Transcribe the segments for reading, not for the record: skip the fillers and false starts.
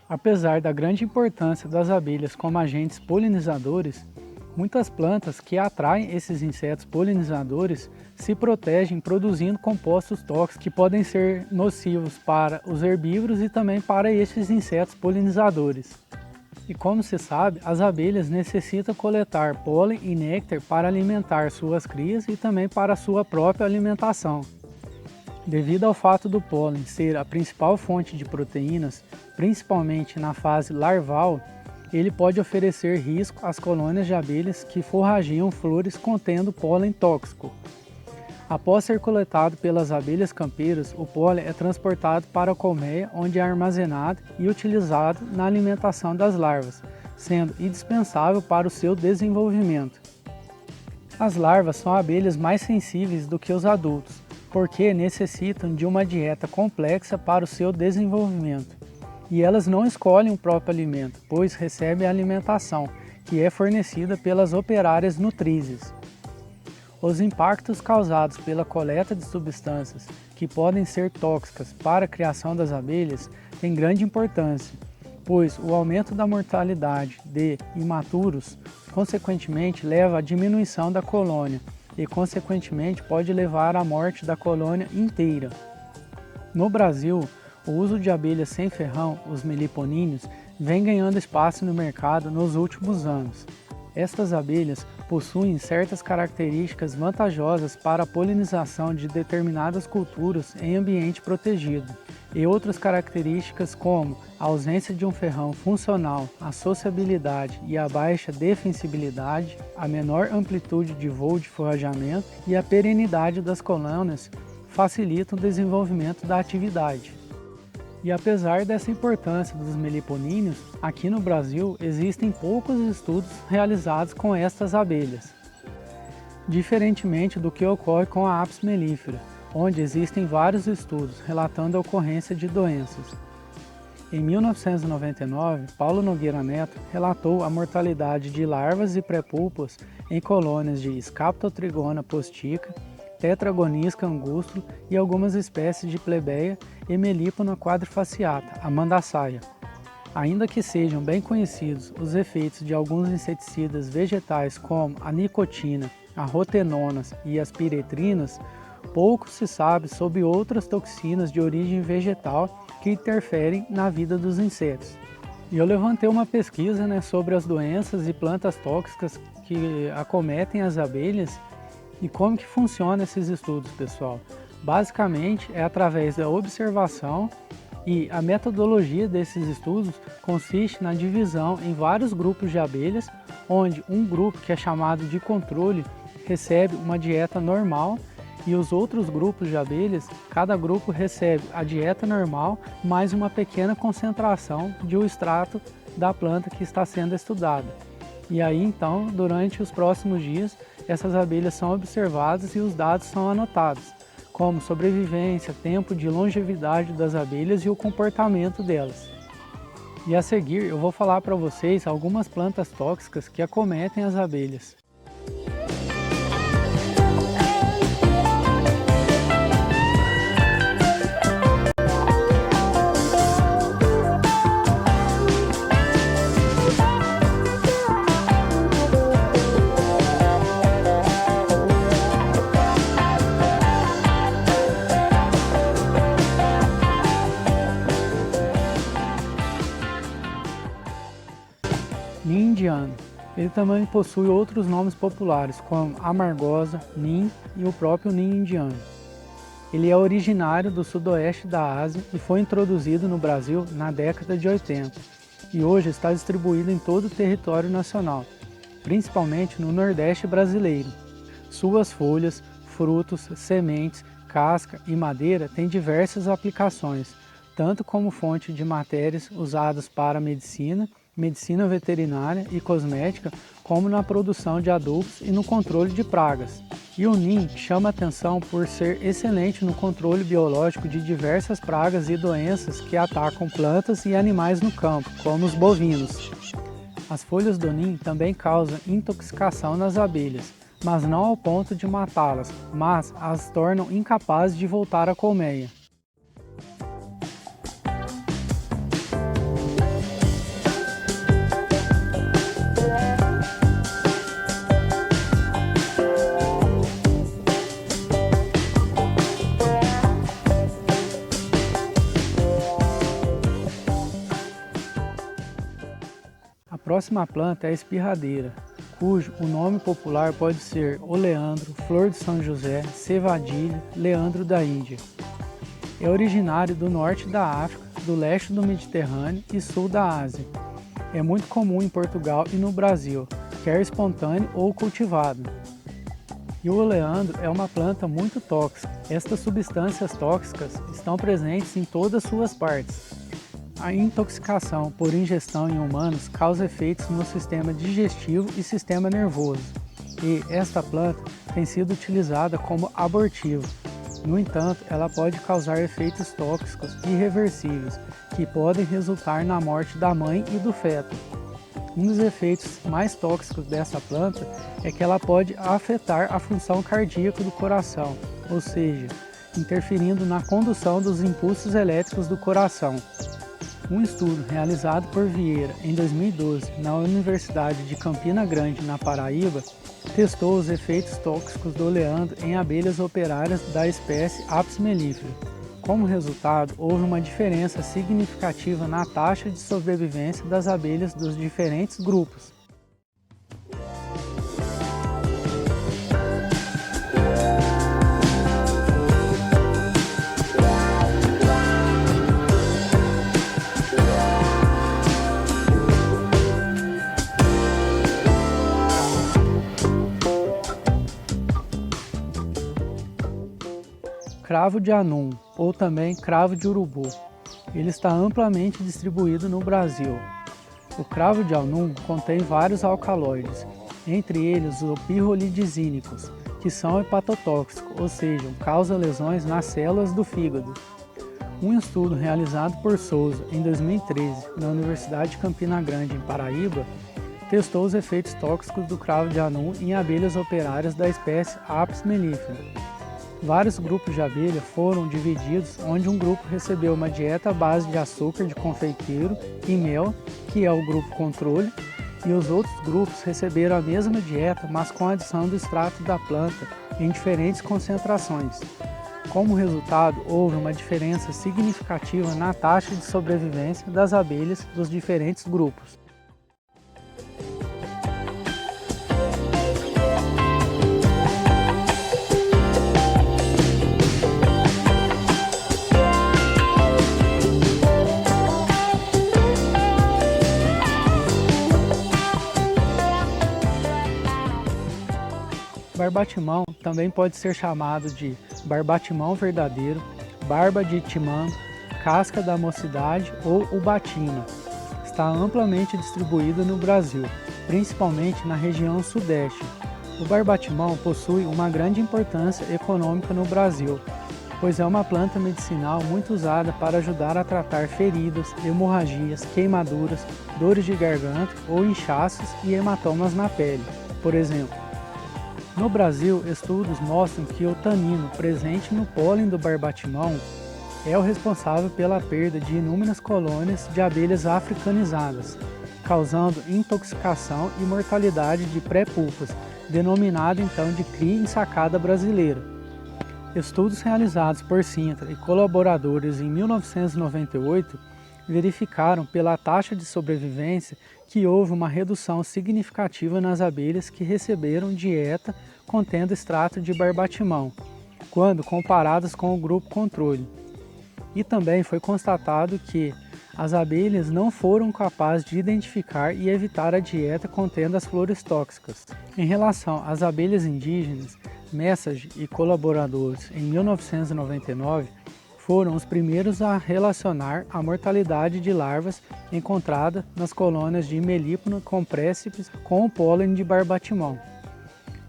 Apesar da grande importância das abelhas como agentes polinizadores, muitas plantas que atraem esses insetos polinizadores se protegem produzindo compostos tóxicos que podem ser nocivos para os herbívoros e também para esses insetos polinizadores. E como se sabe, as abelhas necessitam coletar pólen e néctar para alimentar suas crias e também para sua própria alimentação. Devido ao fato do pólen ser a principal fonte de proteínas, principalmente na fase larval, ele pode oferecer risco às colônias de abelhas que forrageiam flores contendo pólen tóxico. Após ser coletado pelas abelhas campeiras, o pólen é transportado para a colmeia, onde é armazenado e utilizado na alimentação das larvas, sendo indispensável para o seu desenvolvimento. As larvas são abelhas mais sensíveis do que os adultos, porque necessitam de uma dieta complexa para o seu desenvolvimento. E elas não escolhem o próprio alimento, pois recebem a alimentação, que é fornecida pelas operárias nutrizes. Os impactos causados pela coleta de substâncias que podem ser tóxicas para a criação das abelhas têm grande importância, pois o aumento da mortalidade de imaturos, consequentemente, leva à diminuição da colônia e, consequentemente, pode levar à morte da colônia inteira. No Brasil, o uso de abelhas sem ferrão, os meliponíneos, vem ganhando espaço no mercado nos últimos anos. Estas abelhas possuem certas características vantajosas para a polinização de determinadas culturas em ambiente protegido, e outras características como a ausência de um ferrão funcional, a sociabilidade e a baixa defensibilidade, a menor amplitude de voo de forrageamento e a perenidade das colônias facilitam o desenvolvimento da atividade. E apesar dessa importância dos meliponíneos, aqui no Brasil existem poucos estudos realizados com estas abelhas. Diferentemente do que ocorre com a Apis mellifera, onde existem vários estudos relatando a ocorrência de doenças. Em 1999, Paulo Nogueira Neto relatou a mortalidade de larvas e pré-pulpas em colônias de Scaptotrigona postica, Tetragonisca angustro e algumas espécies de plebeia e Melipona quadrifaciata, a mandaçaia. Ainda que sejam bem conhecidos os efeitos de alguns inseticidas vegetais como a nicotina, a rotenonas e as piretrinas, pouco se sabe sobre outras toxinas de origem vegetal que interferem na vida dos insetos. E eu levantei uma pesquisa sobre as doenças e plantas tóxicas que acometem as abelhas. E como que funciona esses estudos, pessoal? Basicamente é através da observação, e a metodologia desses estudos consiste na divisão em vários grupos de abelhas, onde um grupo, que é chamado de controle, recebe uma dieta normal e os outros grupos de abelhas, cada grupo recebe a dieta normal mais uma pequena concentração de um extrato da planta que está sendo estudada. E aí então, durante os próximos dias, essas abelhas são observadas e os dados são anotados, como sobrevivência, tempo de longevidade das abelhas e o comportamento delas. E a seguir eu vou falar para vocês algumas plantas tóxicas que acometem as abelhas. Ninho indiano. Ele também possui outros nomes populares, como amargosa, nim e o próprio ninho indiano. Ele é originário do sudoeste da Ásia e foi introduzido no Brasil na década de 80 e hoje está distribuído em todo o território nacional, principalmente no Nordeste brasileiro. Suas folhas, frutos, sementes, casca e madeira têm diversas aplicações, tanto como fonte de matérias usadas para medicina veterinária e cosmética, como na produção de adubos e no controle de pragas. E o NIM chama atenção por ser excelente no controle biológico de diversas pragas e doenças que atacam plantas e animais no campo, como os bovinos. As folhas do NIM também causam intoxicação nas abelhas, mas não ao ponto de matá-las, mas as tornam incapazes de voltar à colmeia. próxima planta é a espirradeira, cujo o nome popular pode ser oleandro, flor de São José, cevadilha, leandro da Índia. É originário do norte da África, do leste do Mediterrâneo e sul da Ásia. É muito comum em Portugal e no Brasil, quer espontâneo ou cultivado. E o oleandro é uma planta muito tóxica. Estas substâncias tóxicas estão presentes em todas suas partes. A intoxicação por ingestão em humanos causa efeitos no sistema digestivo e sistema nervoso, e esta planta tem sido utilizada como abortivo. No entanto, ela pode causar efeitos tóxicos irreversíveis, que podem resultar na morte da mãe e do feto. Um dos efeitos mais tóxicos dessa planta é que ela pode afetar a função cardíaca do coração, ou seja, interferindo na condução dos impulsos elétricos do coração. Um estudo realizado por Vieira em 2012 na Universidade de Campina Grande, na Paraíba, testou os efeitos tóxicos do oleandro em abelhas operárias da espécie Apis mellifera. Como resultado, houve uma diferença significativa na taxa de sobrevivência das abelhas dos diferentes grupos. Cravo de anum, ou também cravo de urubu. Ele está amplamente distribuído no Brasil. O cravo de anum contém vários alcaloides, entre eles os pirrolidizínicos, que são hepatotóxicos, ou seja, causam lesões nas células do fígado. Um estudo realizado por Souza em 2013 na Universidade de Campina Grande, em Paraíba, testou os efeitos tóxicos do cravo de anum em abelhas operárias da espécie Apis mellifera. Vários grupos de abelha foram divididos, onde um grupo recebeu uma dieta à base de açúcar de confeiteiro e mel, que é o grupo controle, e os outros grupos receberam a mesma dieta, mas com a adição do extrato da planta em diferentes concentrações. Como resultado, houve uma diferença significativa na taxa de sobrevivência das abelhas dos diferentes grupos. Barbatimão também pode ser chamado de barbatimão verdadeiro, barba de timã, casca da mocidade ou ubatina. Está amplamente distribuído no Brasil, principalmente na região sudeste. O barbatimão possui uma grande importância econômica no Brasil, pois é uma planta medicinal muito usada para ajudar a tratar feridas, hemorragias, queimaduras, dores de garganta ou inchaços e hematomas na pele, por exemplo. No Brasil, estudos mostram que o tanino presente no pólen do barbatimão é o responsável pela perda de inúmeras colônias de abelhas africanizadas, causando intoxicação e mortalidade de pré-pulpas, denominado então de cria ensacada brasileira. Estudos realizados por Sintra e colaboradores em 1998 verificaram pela taxa de sobrevivência que houve uma redução significativa nas abelhas que receberam dieta contendo extrato de barbatimão, quando comparadas com o grupo controle. E também foi constatado que as abelhas não foram capazes de identificar e evitar a dieta contendo as flores tóxicas. Em relação às abelhas indígenas, Message e colaboradores, em 1999, foram os primeiros a relacionar a mortalidade de larvas encontrada nas colônias de Melipona compressipes com o pólen de barbatimão.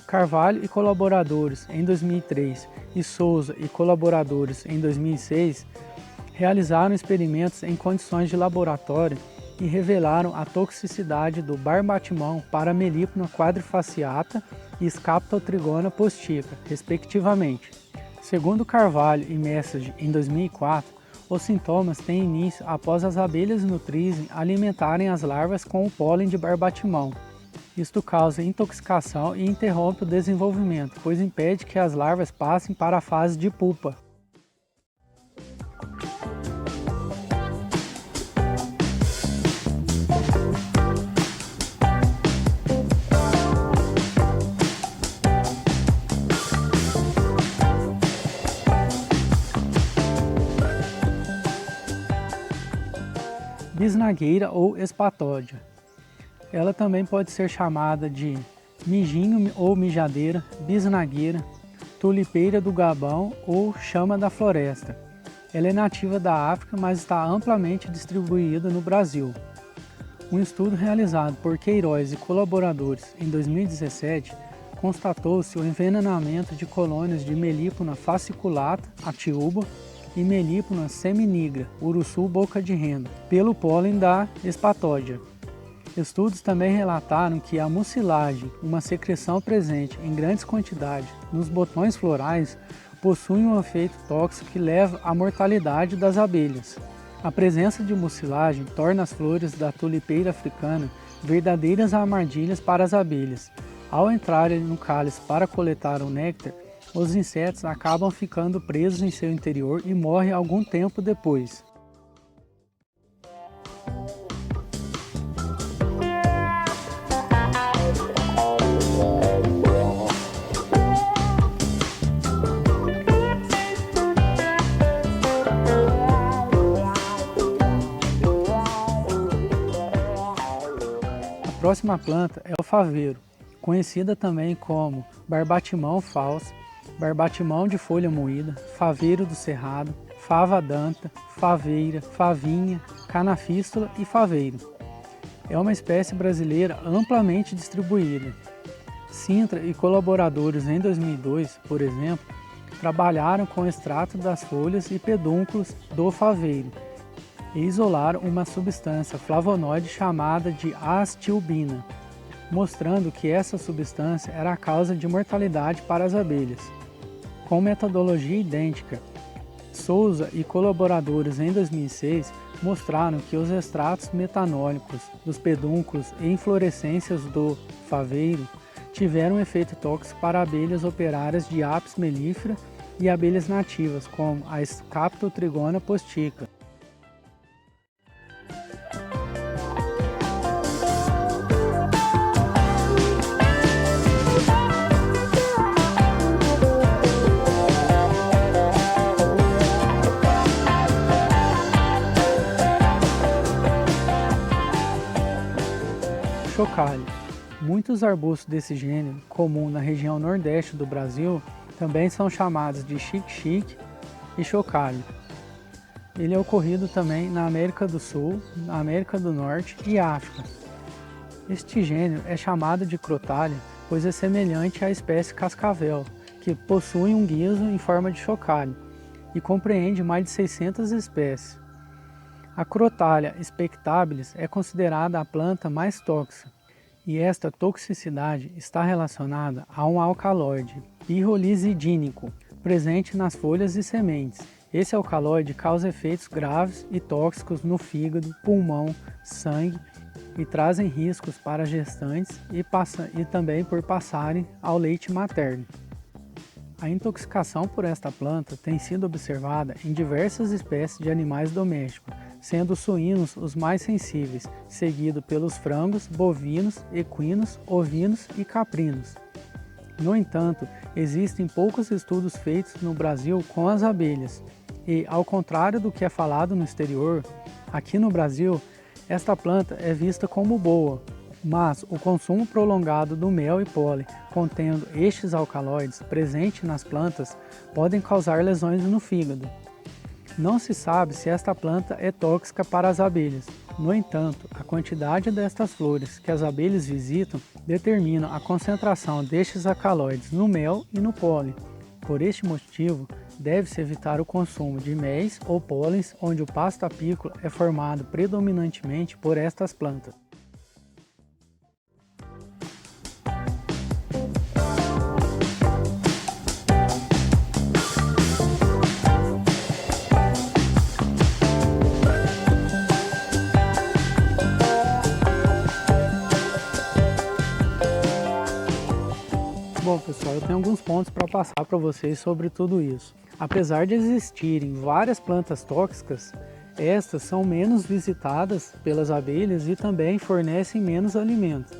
Carvalho e colaboradores, em 2003, e Souza e colaboradores, em 2006, realizaram experimentos em condições de laboratório e revelaram a toxicidade do barbatimão para Melipona quadrifaciata e Scaptotrigona postica, respectivamente. Segundo Carvalho e Message, em 2004, os sintomas têm início após as abelhas nutrizem alimentarem as larvas com o pólen de barbatimão. Isto causa intoxicação e interrompe o desenvolvimento, pois impede que as larvas passem para a fase de pupa. bisnagueira ou espatódia. Ela também pode ser chamada de mijinho ou mijadeira, bisnagueira, tulipeira do Gabão ou chama da floresta. Ela é nativa da África, mas está amplamente distribuída no Brasil. Um estudo realizado por Queiroz e colaboradores em 2017 constatou-se o envenenamento de colônias de Melipona fasciculata, atiúba, e Melipona seminigra, urussu boca de renda, pelo pólen da espatódia. Estudos também relataram que a mucilagem, uma secreção presente em grandes quantidades nos botões florais, possui um efeito tóxico que leva à mortalidade das abelhas. A presença de mucilagem torna as flores da tulipeira africana verdadeiras armadilhas para as abelhas. Ao entrarem no cálice para coletar o néctar, os insetos acabam ficando presos em seu interior e morrem algum tempo depois. A próxima planta é o faveiro, conhecida também como barbatimão falso, barbatimão de folha moída, faveiro do cerrado, fava danta, faveira, favinha, canafístula e faveiro. É uma espécie brasileira amplamente distribuída. Sintra e colaboradores em 2002, por exemplo, trabalharam com o extrato das folhas e pedúnculos do faveiro e isolaram uma substância flavonoide chamada de astilbina, mostrando que essa substância era a causa de mortalidade para as abelhas. Com metodologia idêntica, Souza e colaboradores em 2006 mostraram que os extratos metanólicos dos pedúnculos e inflorescências do faveiro tiveram um efeito tóxico para abelhas operárias de Apis mellifera e abelhas nativas, como a Scaptotrigona postica. Chocalho. Muitos arbustos desse gênero, comum na região nordeste do Brasil, também são chamados de xique-xique e chocalho. Ele é ocorrido também na América do Sul, na América do Norte e África. Este gênero é chamado de crotália, pois é semelhante à espécie cascavel, que possui um guiso em forma de chocalho e compreende mais de 600 espécies. A Crotalia spectabilis é considerada a planta mais tóxica, e esta toxicidade está relacionada a um alcaloide pirrolizidínico presente nas folhas e sementes. Esse alcaloide causa efeitos graves e tóxicos no fígado, pulmão, sangue e trazem riscos para gestantes e também por passarem ao leite materno. A intoxicação por esta planta tem sido observada em diversas espécies de animais domésticos, sendo os suínos os mais sensíveis, seguido pelos frangos, bovinos, equinos, ovinos e caprinos. No entanto, existem poucos estudos feitos no Brasil com as abelhas e, ao contrário do que é falado no exterior, aqui no Brasil, esta planta é vista como boa, mas o consumo prolongado do mel e pólen contendo estes alcaloides presentes nas plantas podem causar lesões no fígado. Não se sabe se esta planta é tóxica para as abelhas. No entanto, a quantidade destas flores que as abelhas visitam determina a concentração destes alcaloides no mel e no pólen. Por este motivo, deve-se evitar o consumo de méis ou pólens onde o pasto apícola é formado predominantemente por estas plantas. Bom pessoal, eu tenho alguns pontos para passar para vocês sobre tudo isso. Apesar de existirem várias plantas tóxicas, estas são menos visitadas pelas abelhas e também fornecem menos alimento.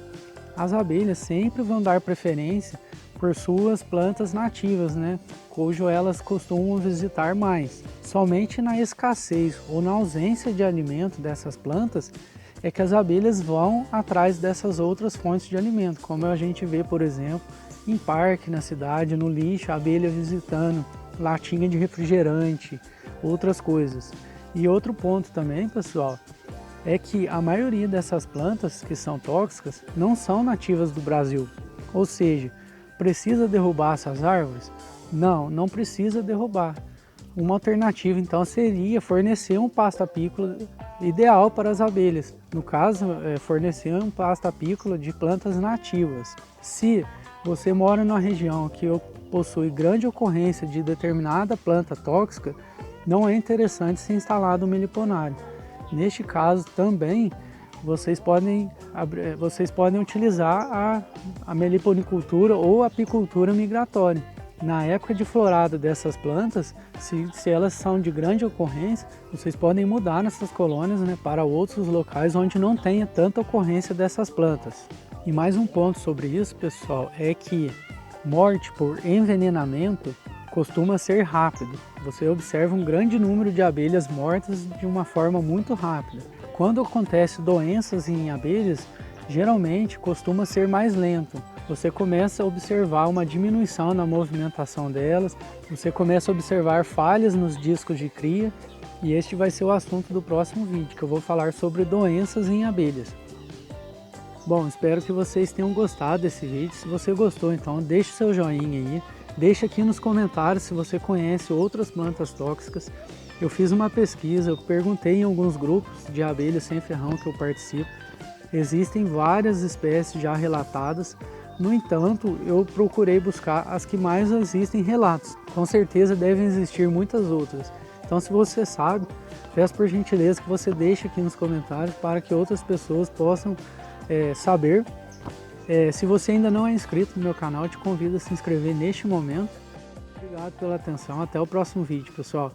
As abelhas sempre vão dar preferência por suas plantas nativas, né, cujo elas costumam visitar mais. Somente na escassez ou na ausência de alimento dessas plantas é que as abelhas vão atrás dessas outras fontes de alimento, como a gente vê, por exemplo, em parque na cidade, no lixo, a abelha visitando latinha de refrigerante, outras coisas. E outro ponto também, pessoal, é que a maioria dessas plantas que são tóxicas não são nativas do Brasil. Ou seja, precisa derrubar essas árvores? Não, não precisa derrubar. Uma alternativa então seria fornecer um pasto apícola ideal para as abelhas. No caso, fornecer um pasto apícola de plantas nativas. Se você mora numa região que possui grande ocorrência de determinada planta tóxica, não é interessante se instalar um meliponário. Neste caso também, vocês podem utilizar a meliponicultura ou apicultura migratória. Na época de florada dessas plantas, se elas são de grande ocorrência, vocês podem mudar nessas colônias, né, para outros locais onde não tenha tanta ocorrência dessas plantas. E mais um ponto sobre isso, pessoal, é que morte por envenenamento costuma ser rápido. Você observa um grande número de abelhas mortas de uma forma muito rápida. Quando acontece doenças em abelhas, geralmente costuma ser mais lento. Você começa a observar uma diminuição na movimentação delas, você começa a observar falhas nos discos de cria, e este vai ser o assunto do próximo vídeo, que eu vou falar sobre doenças em abelhas. Bom, espero que vocês tenham gostado desse vídeo. Se você gostou, então deixe seu joinha aí, deixe aqui nos comentários se você conhece outras plantas tóxicas. Eu fiz uma pesquisa, eu perguntei em alguns grupos de abelhas sem ferrão que eu participo. Existem várias espécies já relatadas, no entanto, eu procurei buscar as que mais existem relatos. Com certeza devem existir muitas outras. Então, se você sabe, peço por gentileza que você deixe aqui nos comentários para que outras pessoas possam saber. Se você ainda não é inscrito no meu canal, eu te convido a se inscrever neste momento. Obrigado pela atenção, até o próximo vídeo, pessoal.